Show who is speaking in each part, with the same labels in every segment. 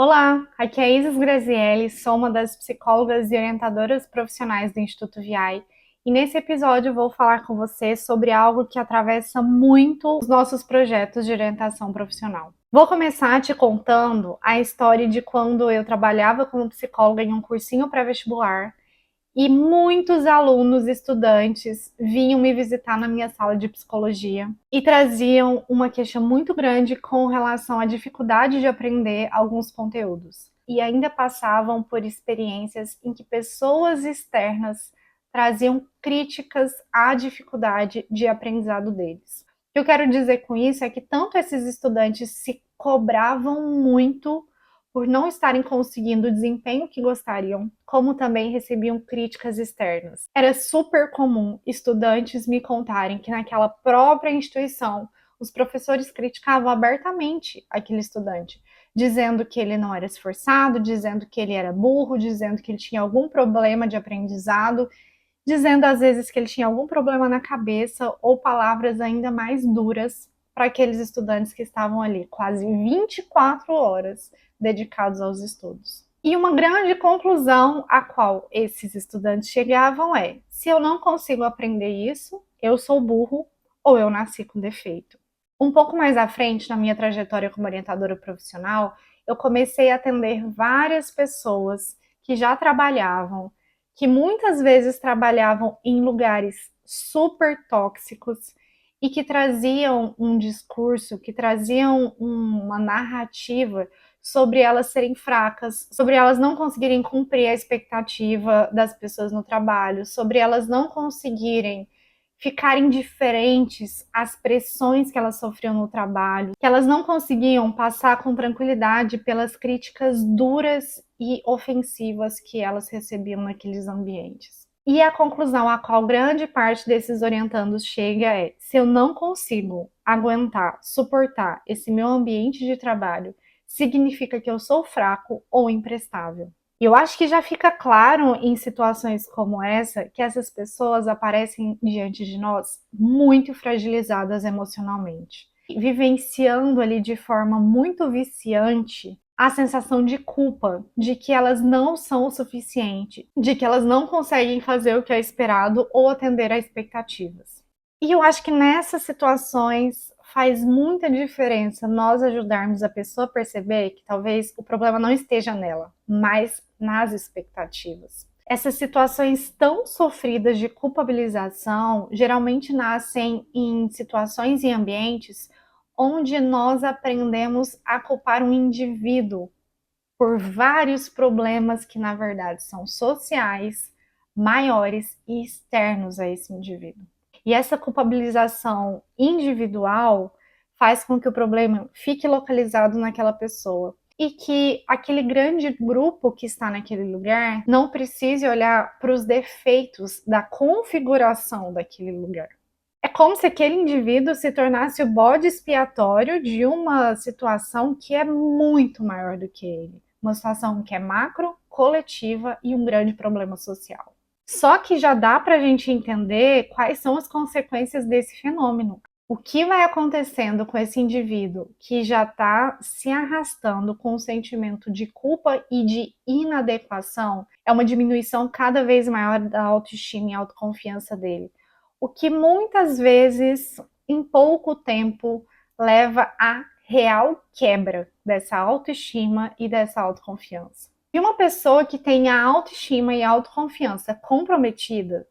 Speaker 1: Olá, aqui é a Isis Grazielli, sou uma das psicólogas e orientadoras profissionais do Instituto VI e nesse episódio eu vou falar com você sobre algo que atravessa muito os nossos projetos de orientação profissional. Vou começar te contando a história de quando eu trabalhava como psicóloga em um cursinho pré-vestibular e muitos alunos, estudantes, vinham me visitar na minha sala de psicologia e traziam uma queixa muito grande com relação à dificuldade de aprender alguns conteúdos. E ainda passavam por experiências em que pessoas externas traziam críticas à dificuldade de aprendizado deles. O que eu quero dizer com isso é que tanto esses estudantes se cobravam muito por não estarem conseguindo o desempenho que gostariam, como também recebiam críticas externas. Era super comum estudantes me contarem que naquela própria instituição os professores criticavam abertamente aquele estudante, dizendo que ele não era esforçado, dizendo que ele era burro, dizendo que ele tinha algum problema de aprendizado, dizendo às vezes que ele tinha algum problema na cabeça ou palavras ainda mais duras para aqueles estudantes que estavam ali quase 24 horas dedicados aos estudos. E uma grande conclusão a qual esses estudantes chegavam é: se eu não consigo aprender isso, eu sou burro ou eu nasci com defeito. Um pouco mais à frente, na minha trajetória como orientadora profissional, eu comecei a atender várias pessoas que já trabalhavam, que muitas vezes trabalhavam em lugares super tóxicos e que traziam um discurso, que traziam uma narrativa sobre elas serem fracas, sobre elas não conseguirem cumprir a expectativa das pessoas no trabalho, sobre elas não conseguirem ficar indiferentes às pressões que elas sofriam no trabalho, que elas não conseguiam passar com tranquilidade pelas críticas duras e ofensivas que elas recebiam naqueles ambientes. E a conclusão a qual grande parte desses orientandos chega é: se eu não consigo aguentar, suportar esse meu ambiente de trabalho, significa que eu sou fraco ou imprestável. E eu acho que já fica claro em situações como essa que essas pessoas aparecem diante de nós muito fragilizadas emocionalmente, vivenciando ali de forma muito viciante a sensação de culpa, de que elas não são o suficiente, de que elas não conseguem fazer o que é esperado ou atender a expectativas. E eu acho que nessas situações faz muita diferença nós ajudarmos a pessoa a perceber que talvez o problema não esteja nela, mas nas expectativas. Essas situações tão sofridas de culpabilização geralmente nascem em situações e ambientes onde nós aprendemos a culpar um indivíduo por vários problemas que, na verdade, são sociais, maiores e externos a esse indivíduo. E essa culpabilização individual faz com que o problema fique localizado naquela pessoa e que aquele grande grupo que está naquele lugar não precise olhar para os defeitos da configuração daquele lugar. É como se aquele indivíduo se tornasse o bode expiatório de uma situação que é muito maior do que ele. Uma situação que é macro, coletiva e um grande problema social. Só que já dá para a gente entender quais são as consequências desse fenômeno. O que vai acontecendo com esse indivíduo que já está se arrastando com um sentimento de culpa e de inadequação é uma diminuição cada vez maior da autoestima e autoconfiança dele. O que muitas vezes, em pouco tempo, leva à real quebra dessa autoestima e dessa autoconfiança. E uma pessoa que tem a autoestima e a autoconfiança comprometida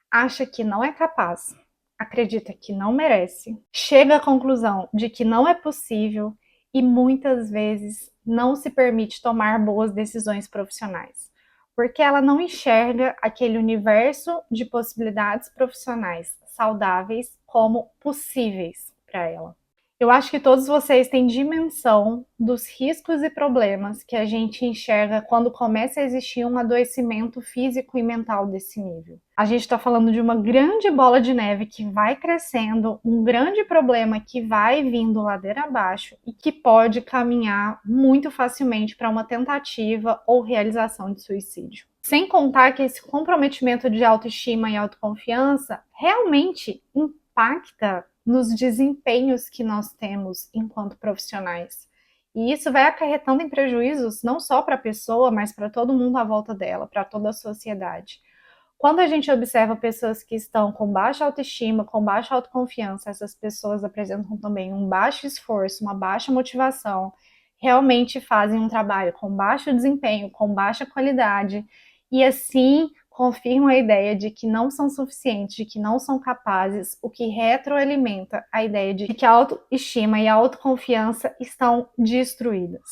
Speaker 1: acha que não é capaz, acredita que não merece, chega à conclusão de que não é possível e muitas vezes não se permite tomar boas decisões profissionais, porque ela não enxerga aquele universo de possibilidades profissionais saudáveis como possíveis para ela. Eu acho que todos vocês têm dimensão dos riscos e problemas que a gente enxerga quando começa a existir um adoecimento físico e mental desse nível. A gente está falando de uma grande bola de neve que vai crescendo, um grande problema que vai vindo ladeira abaixo e que pode caminhar muito facilmente para uma tentativa ou realização de suicídio. Sem contar que esse comprometimento de autoestima e autoconfiança realmente impacta nos desempenhos que nós temos enquanto profissionais. E isso vai acarretando em prejuízos não só para a pessoa, mas para todo mundo à volta dela, para toda a sociedade. Quando a gente observa pessoas que estão com baixa autoestima, com baixa autoconfiança, essas pessoas apresentam também um baixo esforço, uma baixa motivação, realmente fazem um trabalho com baixo desempenho, com baixa qualidade, e assim confirmam a ideia de que não são suficientes, de que não são capazes, o que retroalimenta a ideia de que a autoestima e a autoconfiança estão destruídas.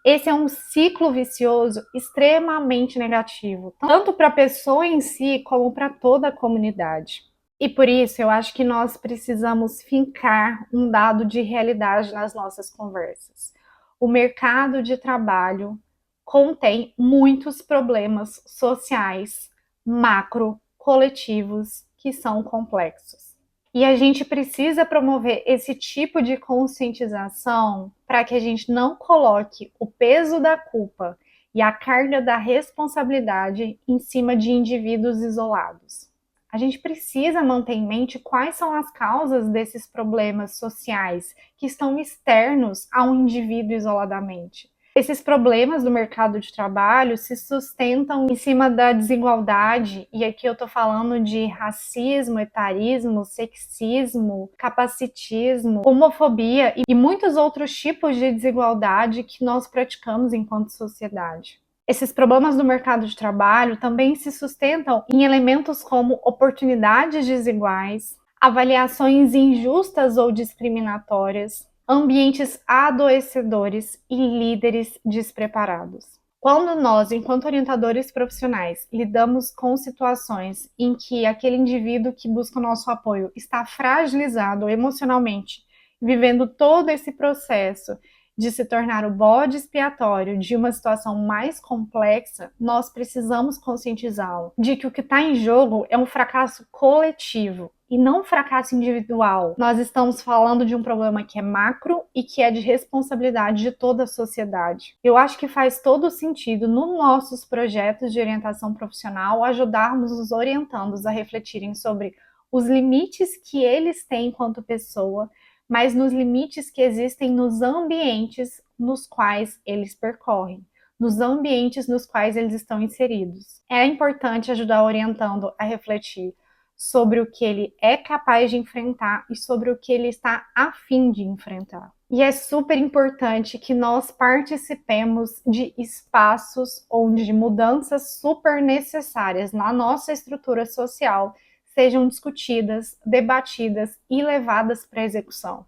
Speaker 1: Esse é um ciclo vicioso extremamente negativo, tanto para a pessoa em si como para toda a comunidade. E por isso eu acho que nós precisamos fincar um dado de realidade nas nossas conversas. O mercado de trabalho contém muitos problemas sociais, macro, coletivos, que são complexos. E a gente precisa promover esse tipo de conscientização para que a gente não coloque o peso da culpa e a carga da responsabilidade em cima de indivíduos isolados. A gente precisa manter em mente quais são as causas desses problemas sociais que estão externos a um indivíduo isoladamente. Esses problemas do mercado de trabalho se sustentam em cima da desigualdade, e aqui eu estou falando de racismo, etarismo, sexismo, capacitismo, homofobia e muitos outros tipos de desigualdade que nós praticamos enquanto sociedade. Esses problemas do mercado de trabalho também se sustentam em elementos como oportunidades desiguais, avaliações injustas ou discriminatórias, ambientes adoecedores e líderes despreparados. Quando nós, enquanto orientadores profissionais, lidamos com situações em que aquele indivíduo que busca o nosso apoio está fragilizado emocionalmente, vivendo todo esse processo de se tornar o bode expiatório de uma situação mais complexa, nós precisamos conscientizá-lo de que o que está em jogo é um fracasso coletivo e não um fracasso individual. Nós estamos falando de um problema que é macro e que é de responsabilidade de toda a sociedade. Eu acho que faz todo sentido nos nossos projetos de orientação profissional ajudarmos os orientandos a refletirem sobre os limites que eles têm enquanto pessoa, mas nos limites que existem nos ambientes nos quais eles percorrem, nos ambientes nos quais eles estão inseridos. É importante ajudar o orientando a refletir sobre o que ele é capaz de enfrentar e sobre o que ele está a fim de enfrentar. E é super importante que nós participemos de espaços onde mudanças super necessárias na nossa estrutura social sejam discutidas, debatidas e levadas para execução.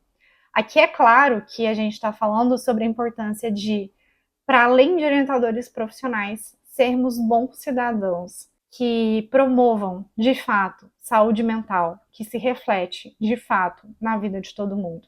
Speaker 1: Aqui é claro que a gente está falando sobre a importância de, para além de orientadores profissionais, sermos bons cidadãos que promovam, de fato, saúde mental, que se reflete, de fato, na vida de todo mundo.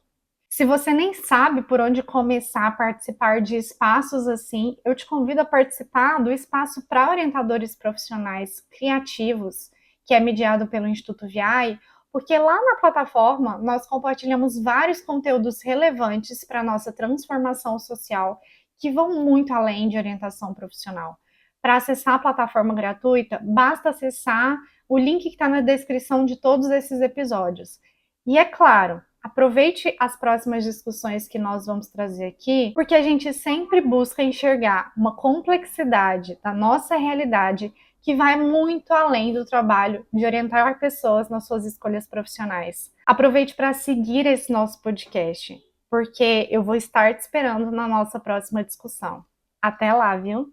Speaker 1: Se você nem sabe por onde começar a participar de espaços assim, eu te convido a participar do espaço para orientadores profissionais criativos, que é mediado pelo Instituto VIAI, porque lá na plataforma nós compartilhamos vários conteúdos relevantes para a nossa transformação social, que vão muito além de orientação profissional. Para acessar a plataforma gratuita, basta acessar o link que está na descrição de todos esses episódios. E é claro, aproveite as próximas discussões que nós vamos trazer aqui, porque a gente sempre busca enxergar uma complexidade da nossa realidade que vai muito além do trabalho de orientar pessoas nas suas escolhas profissionais. Aproveite para seguir esse nosso podcast, porque eu vou estar te esperando na nossa próxima discussão. Até lá, viu?